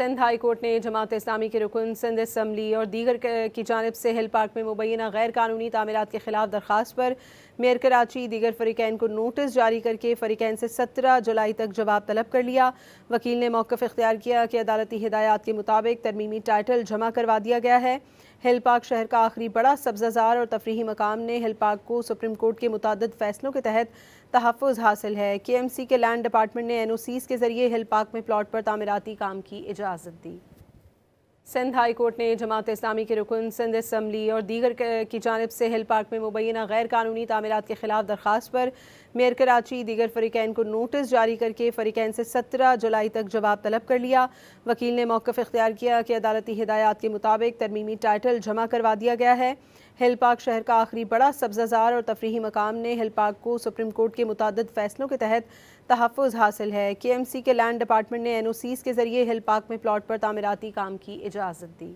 Sindh high court نے جماعت اسلامی کے رکن سندھ اسمبلی اور دیگر کی جانب سے ہل پارک میں مبینہ غیر قانونی تعمیرات کے خلاف درخواست پر میئر کراچی دیگر فریقین کو نوٹس جاری کر کے فریقین سے 17 جولائی تک جواب طلب کر لیا۔ وکیل نے موقف اختیار کیا کہ عدالتی ہدایات کے مطابق ترمیمی ٹائٹل جمع کروا دیا گیا ہے۔ ہل پارک شہر کا آخری بڑا سبزہ زار اور تفریحی مقام نے ہل پارک کو سپریم کورٹ کے متعدد فیصلوں کے تحت تحفظ حاصل ہے۔ KMC کے لینڈ ڈپارٹمنٹ نے NOCs کے ذریعے ہل پارک میں پلاٹ پر تعمیراتی کام کی اجازت دی۔ سندھ ہائی کورٹ نے جماعت اسلامی کے رکن سندھ اسمبلی اور دیگر کی جانب سے ہل پارک میں مبینہ غیر قانونی تعمیرات کے خلاف درخواست پر میئر کراچی دیگر فریقین کو نوٹس جاری کر کے فریقین سے 17 جولائی تک جواب طلب کر لیا۔ وکیل نے موقف اختیار کیا کہ عدالتی ہدایات کے مطابق ترمیمی ٹائٹل جمع کروا دیا گیا ہے۔ ہل پارک شہر کا آخری بڑا سبزہ زار اور تفریحی مقام نے ہل پارک کو سپریم کورٹ کے متعدد فیصلوں کے تحت تحفظ حاصل ہے۔ KMC کے لینڈ ڈپارٹمنٹ نے NOCs کے ذریعے ہل پارک میں پلاٹ پر تعمیراتی کام کی اجازت دی۔